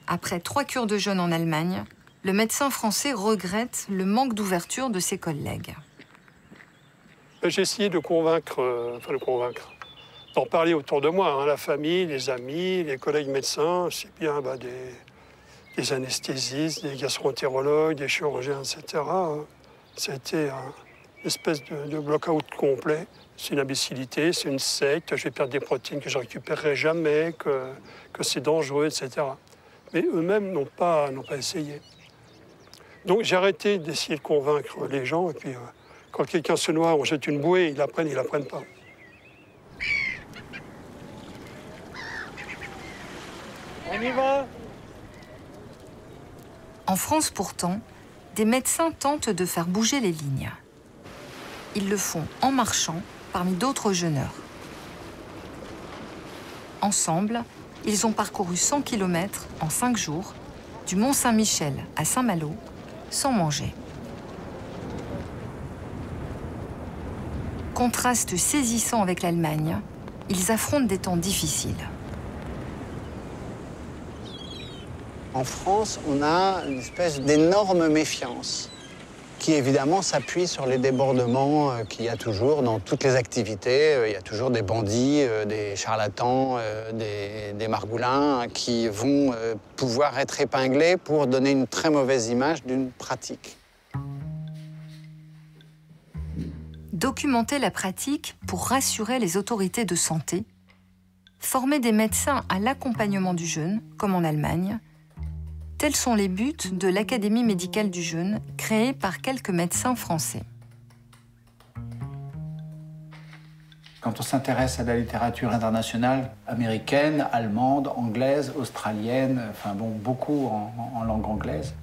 Après 3 cures de jeûne en Allemagne, le médecin français regrette le manque d'ouverture de ses collègues. J'ai essayé de convaincre, d'en parler autour de moi, hein, la famille, les amis, les collègues médecins, aussi bien des anesthésistes, des gastro-entérologues, des chirurgiens, etc. Ça a été une espèce de block-out complet. C'est une imbécilité, c'est une secte, je vais perdre des protéines que je ne récupérerai jamais, que c'est dangereux, etc. Mais eux-mêmes n'ont pas essayé. Donc j'ai arrêté d'essayer de convaincre les gens, et puis quand quelqu'un se noie, on jette une bouée, ils la prennent pas. On y va. En France pourtant, des médecins tentent de faire bouger les lignes. Ils le font en marchant, parmi d'autres jeûneurs. Ensemble, ils ont parcouru 100 km en 5 jours, du Mont-Saint-Michel à Saint-Malo, sans manger. Contraste saisissant avec l'Allemagne, ils affrontent des temps difficiles. En France, on a une espèce d'énorme méfiance qui évidemment s'appuie sur les débordements qu'il y a toujours dans toutes les activités. Il y a toujours des bandits, des charlatans, des margoulins qui vont pouvoir être épinglés pour donner une très mauvaise image d'une pratique. Documenter la pratique pour rassurer les autorités de santé, former des médecins à l'accompagnement du jeûne, comme en Allemagne, tels sont les buts de l'Académie médicale du jeûne, créée par quelques médecins français. Quand on s'intéresse à la littérature internationale, américaine, allemande, anglaise, australienne, enfin bon, beaucoup en langue anglaise,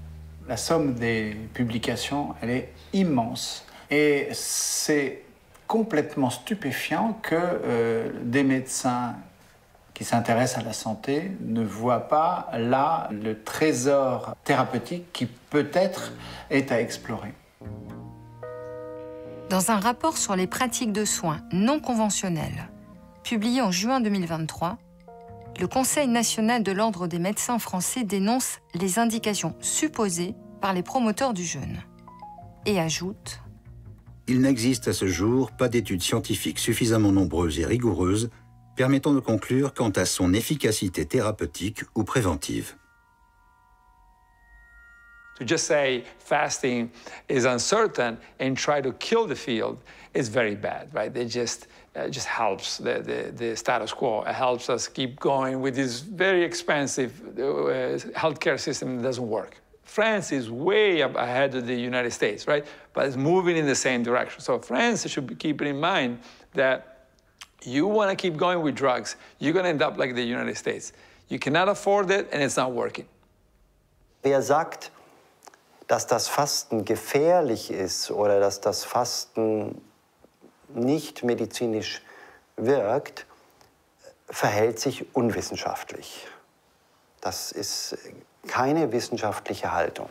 la somme des publications, elle est immense. Et c'est complètement stupéfiant que des médecins qui s'intéressent à la santé ne voient pas là le trésor thérapeutique qui peut-être est à explorer. Dans un rapport sur les pratiques de soins non conventionnelles, publié en juin 2023, le Conseil national de l'Ordre des médecins français dénonce les indications supposées par les promoteurs du jeûne et ajoute: Il n'existe à ce jour pas d'études scientifiques suffisamment nombreuses et rigoureuses permettant de conclure quant à son efficacité thérapeutique ou préventive. To just say fasting is uncertain and try to kill the field is very bad, right? It just helps the status quo. It helps us keep going with this very expensive healthcare system that doesn't work. France is way up ahead of the United States, right? But it's moving in the same direction. So France should be keeping in mind that you want to keep going with drugs, you're going to end up like the United States. You cannot afford it and it's not working. Wer sagt, dass das Fasten gefährlich ist oder dass das Fasten nicht medizinisch wirkt, verhält sich unwissenschaftlich. Das ist keine wissenschaftliche Haltung.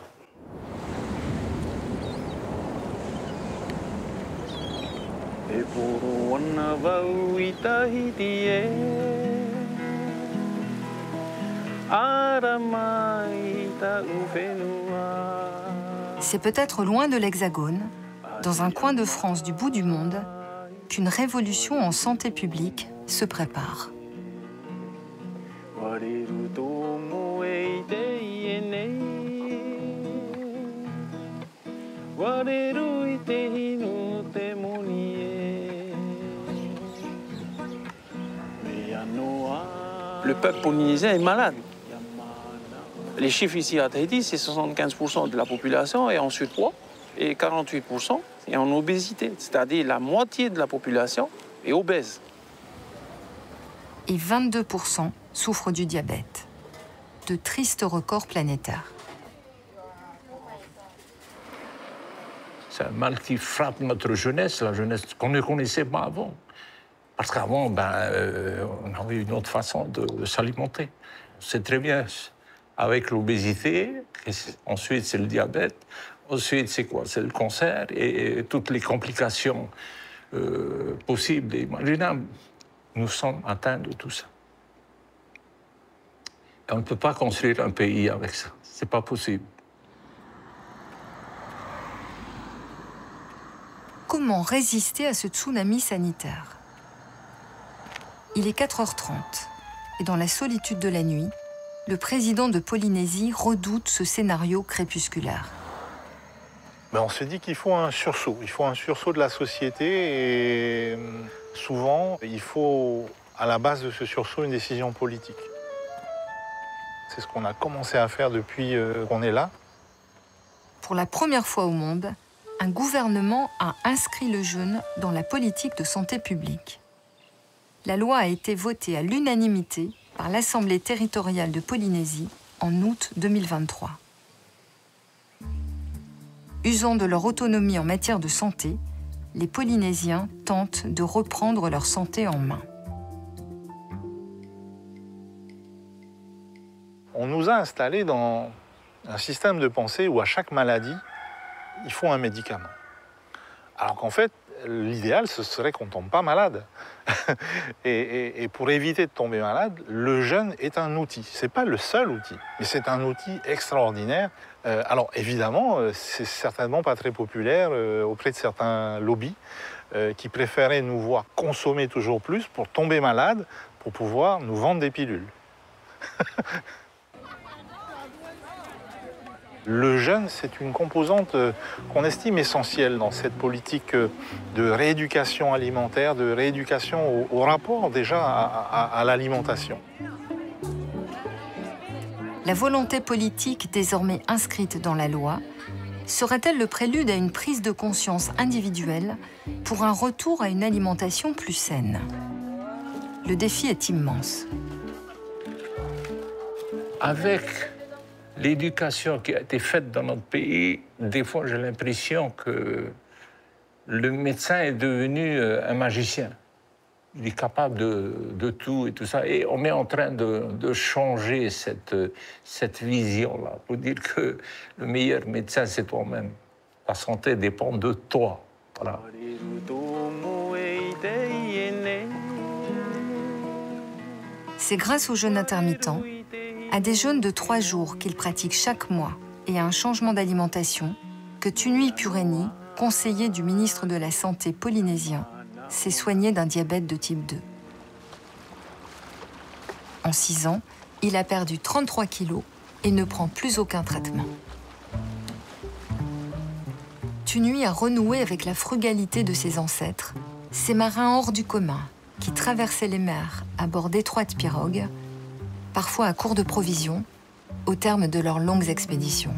C'est peut-être loin de l'Hexagone, dans un coin de France du bout du monde, qu'une révolution en santé publique se prépare. Le peuple polynésien est malade. Les chiffres ici à Tahiti, c'est 75% de la population est en surpoids et 48% est en obésité, c'est-à-dire la moitié de la population est obèse. Et 22% souffrent du diabète. De tristes records planétaires. C'est un mal qui frappe notre jeunesse, la jeunesse qu'on ne connaissait pas avant. Parce qu'avant, on avait une autre façon de s'alimenter. C'est très bien. Avec l'obésité, ensuite c'est le diabète, ensuite c'est quoi? C'est le cancer et toutes les complications possibles et imaginables. Nous sommes atteints de tout ça. Et on ne peut pas construire un pays avec ça. C'est pas possible. Comment résister à ce tsunami sanitaire? Il est 4h30 et dans la solitude de la nuit, le président de Polynésie redoute ce scénario crépusculaire. On se dit qu'il faut un sursaut. Il faut un sursaut de la société et souvent, il faut à la base de ce sursaut une décision politique. C'est ce qu'on a commencé à faire depuis qu'on est là. Pour la première fois au monde, un gouvernement a inscrit le jeûne dans la politique de santé publique. La loi a été votée à l'unanimité par l'Assemblée territoriale de Polynésie en août 2023. Usant de leur autonomie en matière de santé, les Polynésiens tentent de reprendre leur santé en main. On nous a installés dans un système de pensée où à chaque maladie, il faut un médicament. Alors qu'en fait, l'idéal, ce serait qu'on ne tombe pas malade. et pour éviter de tomber malade, le jeûne est un outil. Ce n'est pas le seul outil, mais c'est un outil extraordinaire. Alors évidemment, c'est certainement pas très populaire auprès de certains lobbies qui préféraient nous voir consommer toujours plus pour tomber malade, pour pouvoir nous vendre des pilules. Le jeûne, c'est une composante qu'on estime essentielle dans cette politique de rééducation alimentaire, de rééducation au rapport déjà à l'alimentation. La volonté politique désormais inscrite dans la loi serait-elle le prélude à une prise de conscience individuelle pour un retour à une alimentation plus saine? Le défi est immense. Avec l'éducation qui a été faite dans notre pays, des fois j'ai l'impression que le médecin est devenu un magicien. Il est capable de tout et tout ça. Et on est en train de changer cette vision-là pour dire que le meilleur médecin, c'est toi-même. La santé dépend de toi. Voilà. C'est grâce au jeûne intermittent, à des jeûnes de 3 jours qu'il pratique chaque mois et à un changement d'alimentation, que Tunui Pureni, conseiller du ministre de la Santé polynésien, s'est soigné d'un diabète de type 2. En 6 ans, il a perdu 33 kilos et ne prend plus aucun traitement. Tunui a renoué avec la frugalité de ses ancêtres, ces marins hors du commun qui traversaient les mers à bord d'étroites pirogues, parfois à court de provisions, au terme de leurs longues expéditions.